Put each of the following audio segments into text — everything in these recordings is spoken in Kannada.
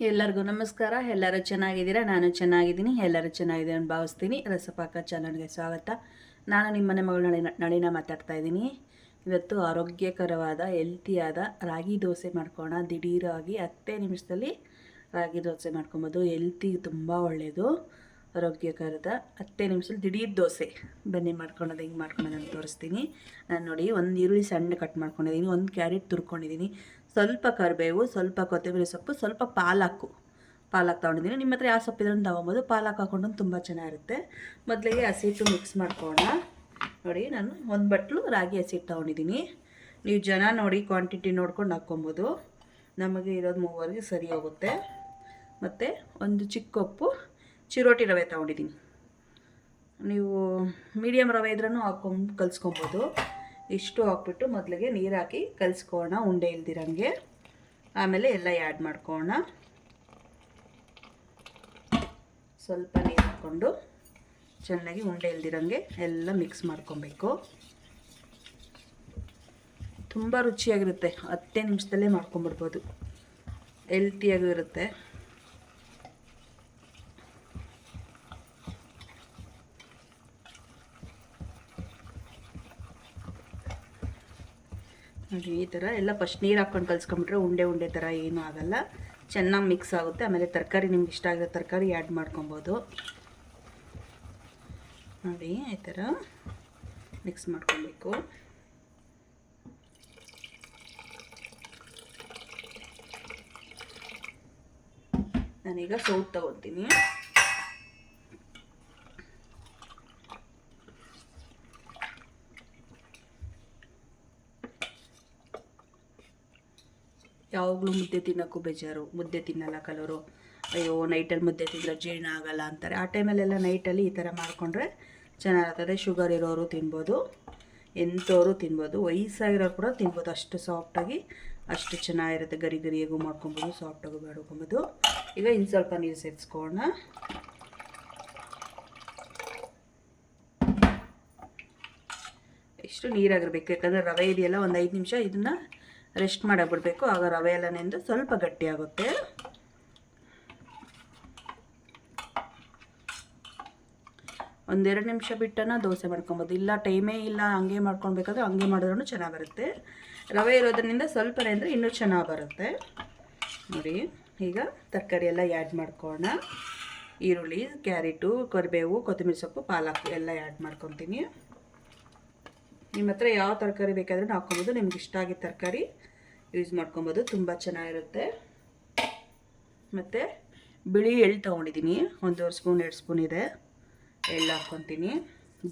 ಎಲ್ಲರಿಗೂ ನಮಸ್ಕಾರ. ಎಲ್ಲರೂ ಚೆನ್ನಾಗಿದ್ದೀರಾ? ನಾನು ಚೆನ್ನಾಗಿದ್ದೀನಿ. ಎಲ್ಲರೂ ಚೆನ್ನಾಗಿದೆ ಅಂತ ಭಾವಿಸ್ತೀನಿ. ರಸಪಾಕ ಚಾನಲ್ಗೆ ಸ್ವಾಗತ. ನಾನು ನಿಮ್ಮನೆ ಮಗಳು ನಳಿನ ಮಾತಾಡ್ತಾ ಇದ್ದೀನಿ. ಇವತ್ತು ಆರೋಗ್ಯಕರವಾದ ಹೆಲ್ತಿಯಾದ ರಾಗಿ ದೋಸೆ ಮಾಡ್ಕೋಣ. ದಿಢೀರಾಗಿ 10 ನಿಮಿಷದಲ್ಲಿ ರಾಗಿ ದೋಸೆ ಮಾಡ್ಕೊಬೋದು. ಹೆಲ್ತಿಗೆ ತುಂಬ ಒಳ್ಳೆಯದು. ಆರೋಗ್ಯಕರದ 10 ನಿಮಿಷದಲ್ಲಿ ದಿಢೀರ್ ದೋಸೆ. ಬನ್ನಿ ಮಾಡ್ಕೊಳೋದು ಹೆಂಗೆ ಮಾಡ್ಕೊಳೋದು ಅಂತ ತೋರಿಸ್ತೀನಿ. ನಾನು ನೋಡಿ, ಒಂದು ಈರುಳ್ಳಿ ಸಣ್ಣ ಕಟ್ ಮಾಡ್ಕೊಂಡಿದ್ದೀನಿ, ಒಂದು ಕ್ಯಾರೆಟ್ ತುರ್ಕೊಂಡಿದ್ದೀನಿ, ಸ್ವಲ್ಪ ಕರಿಬೇವು, ಸ್ವಲ್ಪ ಕೊತ್ತಂಬರಿ ಸೊಪ್ಪು, ಸ್ವಲ್ಪ ಪಾಲಕ್ ತೊಗೊಂಡಿದ್ದೀನಿ. ನಿಮ್ಮ ಹತ್ರ ಯಾವ ಸೊಪ್ಪಿದ್ರೆ ತೊಗೊಬೋದು. ಪಾಲಕ್ ಹಾಕೊಂಡು ತುಂಬ ಚೆನ್ನಾಗಿರುತ್ತೆ. ಮೊದಲಿಗೆ ಹಸಿಟ್ಟು ಮಿಕ್ಸ್ ಮಾಡ್ಕೊಳ್ಳೋಣ. ನೋಡಿ, ನಾನು ಒಂದು ಬಟ್ಲು ರಾಗಿ ಹಸಿಟ್ಟು ತೊಗೊಂಡಿದ್ದೀನಿ. ನೀವು ಜನ ನೋಡಿ ಕ್ವಾಂಟಿಟಿ ನೋಡ್ಕೊಂಡು ಹಾಕ್ಕೊಬೋದು. ನಮಗೆ ಇರೋದು 3ವರೆಗೆ ಸರಿ ಹೋಗುತ್ತೆ. ಮತ್ತು ಒಂದು ಚಿಕ್ಕ ಕಪ್ಪು ಚಿರೋಟಿ ರವೆ ತೊಗೊಂಡಿದ್ದೀನಿ. ನೀವು ಮೀಡಿಯಮ್ ರವೆ ಇದ್ರೂ ಹಾಕ್ಕೊಂಡು ಕಲಿಸ್ಕೊಬೋದು. ಇಷ್ಟು ಹಾಕ್ಬಿಟ್ಟು ಮೊದಲಿಗೆ ನೀರು ಹಾಕಿ ಕಲಿಸ್ಕೊಳ್ಳೋಣ, ಉಂಡೆ ಇಲ್ದಿರಂಗೆ. ಆಮೇಲೆ ಎಲ್ಲ ಆ್ಯಡ್ ಮಾಡ್ಕೊಳ್ಳೋಣ. ಸ್ವಲ್ಪ ನೀರು ಹಾಕ್ಕೊಂಡು ಚೆನ್ನಾಗಿ ಉಂಡೆ ಇಲ್ದಿರಂಗೆ ಎಲ್ಲ ಮಿಕ್ಸ್ ಮಾಡ್ಕೊಬೇಕು. ತುಂಬ ರುಚಿಯಾಗಿರುತ್ತೆ. 10 ನಿಮಿಷದಲ್ಲೇ ಮಾಡ್ಕೊಂಬಿಡ್ಬೋದು. ಹೆಲ್ತಿಯಾಗೂ ಇರುತ್ತೆ. ನೋಡಿ, ಈ ಥರ ಎಲ್ಲ ಫಸ್ಟ್ ನೀರು ಹಾಕ್ಕೊಂಡು ಕಲಿಸ್ಕೊಂಬಿಟ್ರೆ ಉಂಡೆ ಥರ ಏನೂ ಆಗೋಲ್ಲ. ಚೆನ್ನಾಗಿ ಮಿಕ್ಸ್ ಆಗುತ್ತೆ. ಆಮೇಲೆ ತರಕಾರಿ ನಿಮ್ಗೆ ಇಷ್ಟ ಆಗಿರೋ ತರಕಾರಿ ಆ್ಯಡ್ ಮಾಡ್ಕೊಬೋದು. ನೋಡಿ, ಈ ಥರ ಮಿಕ್ಸ್ ಮಾಡ್ಕೊಬೇಕು. ನಾನೀಗ ಸೌಟ್ ತೊಗೊತೀನಿ. ಯಾವಾಗಲೂ ಮುದ್ದೆ ತಿನ್ನೋಕ್ಕೂ ಬೇಜಾರು. ಮುದ್ದೆ ತಿನ್ನಲ್ಲ ಕೆಲವರು. ಅಯ್ಯೋ, ನೈಟಲ್ಲಿ ಮುದ್ದೆ ತಿಂದರೆ ಜೀರ್ಣ ಆಗಲ್ಲ ಅಂತಾರೆ. ಆ ಟೈಮಲ್ಲೆಲ್ಲ ನೈಟಲ್ಲಿ ಈ ಥರ ಮಾಡಿಕೊಂಡ್ರೆ ಚೆನ್ನಾಗಿರ್ತದೆ. ಶುಗರ್ ಇರೋರು ತಿನ್ಬೋದು, ಎಂಥವರು ತಿನ್ಬೋದು, ವಯಸ್ಸಾಗಿರೋರು ಕೂಡ ತಿನ್ಬೋದು. ಅಷ್ಟು ಸಾಫ್ಟಾಗಿ ಅಷ್ಟು ಚೆನ್ನಾಗಿರುತ್ತೆ. ಗರಿ ಗರಿಯಾಗೂ ಮಾಡ್ಕೊಬೋದು, ಸಾಫ್ಟಾಗೂ ಮಾಡ್ಕೊಬೋದು. ಈಗ ಇನ್ನು ಸ್ವಲ್ಪ ನೀರು ಸೇರಿಸ್ಕೊಳ್ಳೋಣ. ಇಷ್ಟು ನೀರಾಗಿರ್ಬೇಕು. ಯಾಕಂದರೆ ರವೆ ಇದೆಯಲ್ಲ, ಒಂದು 5 ನಿಮಿಷ ಇದನ್ನು ರೆಸ್ಟ್ ಮಾಡಬಿಡಬೇಕು. ಆಗ ರವೆ ಎಲ್ಲ ನೆಂದು ಸ್ವಲ್ಪ ಗಟ್ಟಿಯಾಗುತ್ತೆ. ಒಂದೆರಡು ನಿಮಿಷ ಬಿಟ್ಟನ ದೋಸೆ ಮಾಡ್ಕೊಬೋದು. ಇಲ್ಲ ಟೈಮೇ ಇಲ್ಲ ಹಂಗೆ ಮಾಡ್ಕೊಳ್ಬೇಕಾದ್ರೆ ಹಂಗೆ ಮಾಡಿದ್ರೂ ಚೆನ್ನಾಗಿ ಬರುತ್ತೆ. ರವೆ ಇರೋದ್ರಿಂದ ಸ್ವಲ್ಪ ನೆಂದರೆ ಇನ್ನೂ ಚೆನ್ನಾಗಿ ಬರುತ್ತೆ. ನೋಡಿ, ಈಗ ತರಕಾರಿ ಎಲ್ಲ ಆ್ಯಡ್ ಮಾಡ್ಕೊಳ್ಳೋಣ. ಈರುಳ್ಳಿ, ಕ್ಯಾರೆಟು, ಕರಿಬೇವು, ಕೊತ್ತಂಬರಿ ಸೊಪ್ಪು, ಪಾಲಕ್ ಎಲ್ಲ ಆ್ಯಡ್ ಮಾಡ್ಕೊತೀನಿ. ನಿಮ್ಮ ಹತ್ರ ಯಾವ ತರಕಾರಿ ಬೇಕಾದರೂ ಹಾಕ್ಕೊಬೋದು. ನಿಮ್ಗೆ ಇಷ್ಟ ಆಗಿದ್ದ ತರಕಾರಿ ಯೂಸ್ ಮಾಡ್ಕೊಬೋದು. ತುಂಬ ಚೆನ್ನಾಗಿರುತ್ತೆ. ಮತ್ತು ಬಿಳಿ ಎಳ್ಳು ತೊಗೊಂಡಿದ್ದೀನಿ. 1 ಸ್ಪೂನ್ 2 ಸ್ಪೂನ್ ಇದೆ. ಎಳ್ಳು ಹಾಕ್ಕೊತೀನಿ.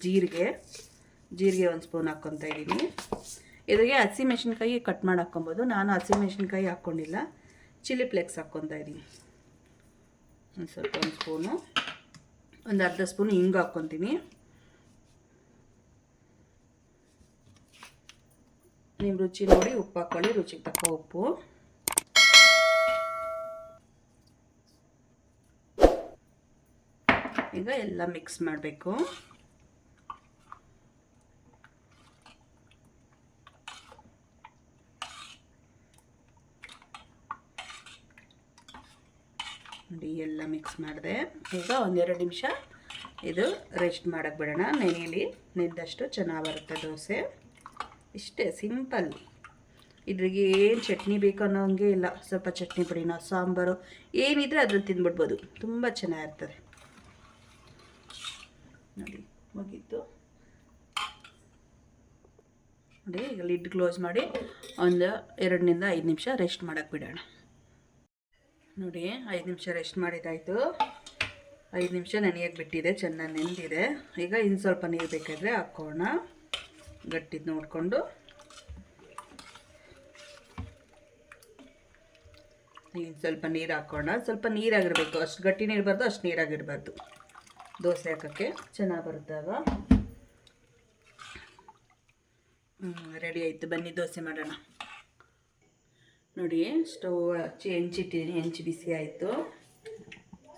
ಜೀರಿಗೆ 1 ಸ್ಪೂನ್ ಹಾಕ್ಕೊತಾ ಇದ್ದೀನಿ. ಇದಕ್ಕೆ ಹಸಿಮೆಣ್ಸಿನ್ಕಾಯಿ ಕಟ್ ಮಾಡಿ ಹಾಕ್ಕೊಬೋದು. ನಾನು ಹಸಿಮೆಣ್ಸಿನ್ಕಾಯಿ ಹಾಕ್ಕೊಂಡಿಲ್ಲ, ಚಿಲ್ಲಿ ಫ್ಲೇಕ್ಸ್ ಹಾಕ್ಕೊತಾ ಇದ್ದೀನಿ. ಸ್ವಲ್ಪ 1 ಸ್ಪೂನು, ಒಂದು ಅರ್ಧ ಸ್ಪೂನ್ ಹಿಂಗೆ ಹಾಕ್ಕೊತೀನಿ. ನಿಮ್ಮ ರುಚಿ ನೋಡಿ ಉಪ್ಪು ಹಾಕ್ಕೊಳ್ಳಿ, ರುಚಿಗೆ ತಕ್ಕ ಉಪ್ಪು. ಈಗ ಎಲ್ಲ ಮಿಕ್ಸ್ ಮಾಡಬೇಕು. ನೋಡಿ, ಎಲ್ಲ ಮಿಕ್ಸ್ ಮಾಡಿದೆ. ಈಗ 1-2 ನಿಮಿಷ ಇದು ರೆಸ್ಟ್ ಮಾಡೋಕ್ಕೆ ಬಿಡೋಣ. ನೆನೆಯಲಿ, ನೆಂದಷ್ಟು ಚೆನ್ನಾಗಿ ಬರುತ್ತೆ ದೋಸೆ. ಇಷ್ಟೇ ಸಿಂಪಲ್. ಇದ್ರಿಗೆ ಏನು ಚಟ್ನಿ ಬೇಕು ಅನ್ನೋಂಗೆ ಇಲ್ಲ. ಸ್ವಲ್ಪ ಚಟ್ನಿ ಪುಡಿನ, ಸಾಂಬಾರು ಏನಿದ್ರೆ ಅದ್ರಲ್ಲಿ ತಿಂದ್ಬಿಡ್ಬೋದು. ತುಂಬ ಚೆನ್ನಾಗಿರ್ತದೆ. ನೋಡಿ, ಮುಗೀತು. ನೋಡಿ, ಈಗ ಲಿಡ್ ಕ್ಲೋಸ್ ಮಾಡಿ ಒಂದು 2 5 ನಿಮಿಷ ರೆಸ್ಟ್ ಮಾಡೋಕ್ಕೆ ಬಿಡೋಣ. ನೋಡಿ, 5 ನಿಮಿಷ ರೆಸ್ಟ್ ಮಾಡಿದ್ದಾಯಿತು. 5 ನಿಮಿಷ ನೆನೆಯೋಕ್ಕೆ ಬಿಟ್ಟಿದೆ, ಚೆನ್ನಾಗಿ ನೆಂದಿದೆ. ಈಗ ಇನ್ನು ಸ್ವಲ್ಪ ನೀರು ಬೇಕಾದರೆ ಹಾಕ್ಕೋಣ. ಗಟ್ಟಿದ್ದು ನೋಡಿಕೊಂಡು ಇನ್ನು ಸ್ವಲ್ಪ ನೀರು ಹಾಕೋಣ. ಸ್ವಲ್ಪ ನೀರಾಗಿರಬೇಕು. ಅಷ್ಟು ಗಟ್ಟಿನೂ ಇರಬಾರ್ದು, ಅಷ್ಟು ನೀರಾಗಿರಬಾರ್ದು. ದೋಸೆ ಹಾಕೋಕ್ಕೆ ಚೆನ್ನಾಗಿ ಬರುತ್ತಾಗ. ರೆಡಿ ಆಯಿತು. ಬನ್ನಿ ದೋಸೆ ಮಾಡೋಣ. ನೋಡಿ, ಸ್ಟವ್ ಹಚ್ಚಿ ಹೆಂಚಿಟ್ಟಿದ್ದೀನಿ. ಹೆಂಚು ಬಿಸಿ ಆಯಿತು.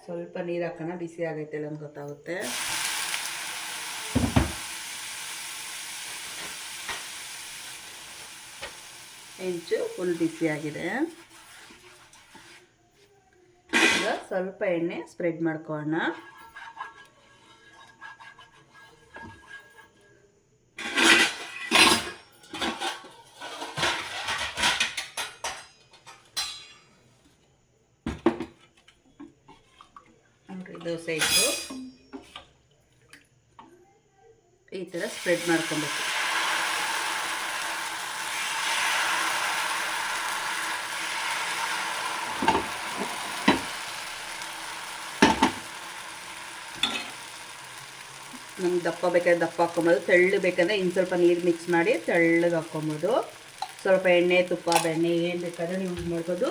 ಸ್ವಲ್ಪ ನೀರು ಹಾಕೋಣ. ಬಿಸಿ ಆಗೈತೆ ಇಲ್ಲ ಅಂತ ಗೊತ್ತಾಗುತ್ತೆ. ಹೆಂಚು ಫುಲ್ ಬಿಸಿಯಾಗಿದೆ. ಸ್ವಲ್ಪ ಎಣ್ಣೆ ಸ್ಪ್ರೆಡ್ ಮಾಡ್ಕೊಳ್ಳೋಣ. ನೋಡಿರಿ ದೋಸೆ ಇಟ್ಟು ಈ ಥರ ಸ್ಪ್ರೆಡ್ ಮಾಡ್ಕೊಬೇಕು. ನಮ್ಗೆ ದಪ್ಪ ಬೇಕಾದ್ರೆ ದಪ್ಪ ಹಾಕ್ಕೊಬೋದು, ತೆಳ್ಳು ಬೇಕಂದರೆ ಇನ್ನು ಸ್ವಲ್ಪ ನೀರು ಮಿಕ್ಸ್ ಮಾಡಿ ತೆಳ್ಳಗೆ ಹಾಕ್ಕೊಬೋದು. ಸ್ವಲ್ಪ ಎಣ್ಣೆ ತುಪ್ಪ ಬೆಣ್ಣೆ ಏನು ಬೇಕಾದ್ರೆ ನೀವು ಯೂಸ್ ಮಾಡ್ಬೋದು.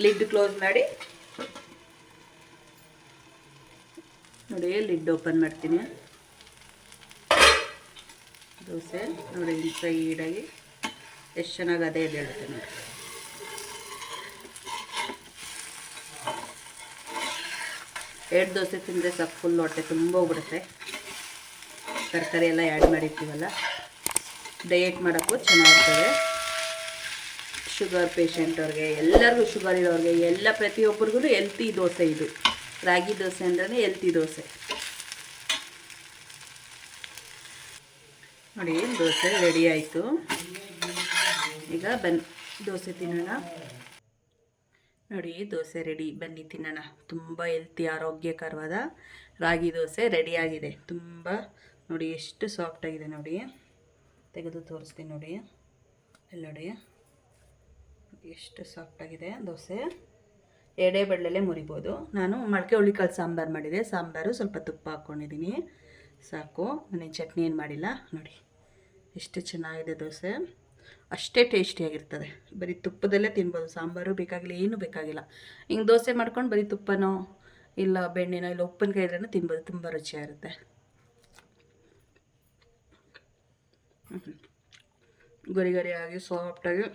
ಲಿಡ್ ಕ್ಲೋಸ್ ಮಾಡಿ ನೋಡಿ, ಲಿಡ್ ಓಪನ್ ಮಾಡ್ತೀನಿ. ದೋಸೆ ನೋಡಿ ಸೈಡಾಗಿ ಎಷ್ಟು ಚೆನ್ನಾಗಿ ಅದೇ ಎದ್ದೇಳುತ್ತೆ ನೋಡಿ. ಎರಡು ದೋಸೆ ತಿಂದರೆ ಸಾಕು, ಫುಲ್ ಹೊಟ್ಟೆ ತುಂಬ ಹೋಗ್ಬಿಡುತ್ತೆ. ತರಕಾರಿ ಎಲ್ಲ ಆ್ಯಡ್ ಮಾಡಿರ್ತೀವಲ್ಲ, ಡಯೆಟ್ ಮಾಡೋಕ್ಕೂ ಚೆನ್ನಾಗಿರ್ತದೆ. ಶುಗರ್ ಪೇಷಂಟವ್ರಿಗೆ, ಎಲ್ಲರಿಗೂ ಶುಗರ್ ಇರೋರಿಗೆ, ಎಲ್ಲ ಪ್ರತಿಯೊಬ್ಬರಿಗೂ ಹೆಲ್ತಿ ದೋಸೆ ಇದು. ರಾಗಿ ದೋಸೆ ಅಂದ್ರೆ ಹೆಲ್ತಿ ದೋಸೆ. ನೋಡಿ ದೋಸೆ ರೆಡಿ ಆಯಿತು. ಈಗ ದೋಸೆ ತಿನ್ನೋಣ. ನೋಡಿ ದೋಸೆ ರೆಡಿ, ಬನ್ನಿ ತಿನ್ನೋಣ. ತುಂಬ ಹೆಲ್ತಿ ಆರೋಗ್ಯಕರವಾದ ರಾಗಿ ದೋಸೆ ರೆಡಿಯಾಗಿದೆ. ತುಂಬ ನೋಡಿ ಎಷ್ಟು ಸಾಫ್ಟಾಗಿದೆ ನೋಡಿ, ತೆಗೆದು ತೋರಿಸ್ತೀನಿ ನೋಡಿ. ಎಲ್ಲ ನೋಡಿ ಎಷ್ಟು ಸಾಫ್ಟಾಗಿದೆ ದೋಸೆ. ಎಡೆ ಬಡ್ಲಲ್ಲೇ ಮುರಿಬೋದು. ನಾನು ಮೊಳಕೆ ಹುಳಿಕಾಳು ಸಾಂಬಾರು ಮಾಡಿದೆ. ಸಾಂಬಾರು ಸ್ವಲ್ಪ ತುಪ್ಪ ಹಾಕ್ಕೊಂಡಿದ್ದೀನಿ, ಸಾಕು. ನಾನು ಚಟ್ನಿ ಏನು ಮಾಡಿಲ್ಲ. ನೋಡಿ ಎಷ್ಟು ಚೆನ್ನಾಗಿದೆ ದೋಸೆ, ಅಷ್ಟೇ ಟೇಸ್ಟಿಯಾಗಿರ್ತದೆ. ಬರೀ ತುಪ್ಪದಲ್ಲೇ ತಿನ್ಬೋದು, ಸಾಂಬಾರು ಬೇಕಾಗಿಲ್ಲ, ಏನೂ ಬೇಕಾಗಿಲ್ಲ. ಹಿಂಗೆ ದೋಸೆ ಮಾಡ್ಕೊಂಡು ಬರೀ ತುಪ್ಪನೋ ಇಲ್ಲ ಬೆಣ್ಣೆನೋ ಇಲ್ಲ ಉಪ್ಪಿನಕಾಯಿ ಇದ್ರೂ ತಿನ್ಬೋದು, ತುಂಬ ರುಚಿಯಾಗಿರುತ್ತೆ. ಗರಿ ಗರಿಯಾಗಿ ಸಾಫ್ಟಾಗಿ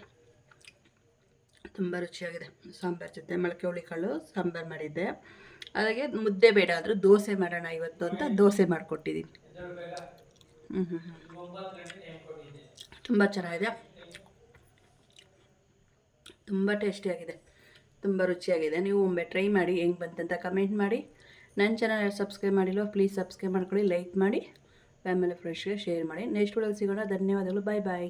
ತುಂಬ ರುಚಿಯಾಗಿದೆ. ಸಾಂಬಾರು ಜೊತೆ ಮೊಳಕೆ ಹುಳಿಕಾಳು ಸಾಂಬಾರು ಮಾಡಿದ್ದೆ. ಅದಾಗೆ ಮುದ್ದೆ ಬೇಡ ಆದರೂ ದೋಸೆ ಮಾಡೋಣ ಇವತ್ತು ಅಂತ ದೋಸೆ ಮಾಡಿಕೊಟ್ಟಿದ್ದೀನಿ. ತುಂಬ ಚೆನ್ನಾಗಿದೆ, ತುಂಬ ಟೇಸ್ಟಿಯಾಗಿದೆ, ತುಂಬ ರುಚಿಯಾಗಿದೆ. ನೀವು ಒಮ್ಮೆ ಟ್ರೈ ಮಾಡಿ, ಹೆಂಗೆ ಬಂತಂತ ಕಮೆಂಟ್ ಮಾಡಿ. ನನ್ನ ಚಾನಲ್ ಸಬ್ಸ್ಕ್ರೈಬ್ ಮಾಡಿಲ್ಲ ಪ್ಲೀಸ್ ಸಬ್ಸ್ಕ್ರೈಬ್ ಮಾಡ್ಕೊಳ್ಳಿ, ಲೈಕ್ ಮಾಡಿ, ಫ್ಯಾಮಿಲಿ ಫ್ರೆಂಡ್ಸ್ಗೆ ಶೇರ್ ಮಾಡಿ. ನೆಕ್ಸ್ಟ್ ವಿಡಿಯೋಲಿ ಸಿಗೋಣ. ಧನ್ಯವಾದಗಳು. ಬಾಯ್ ಬಾಯ್.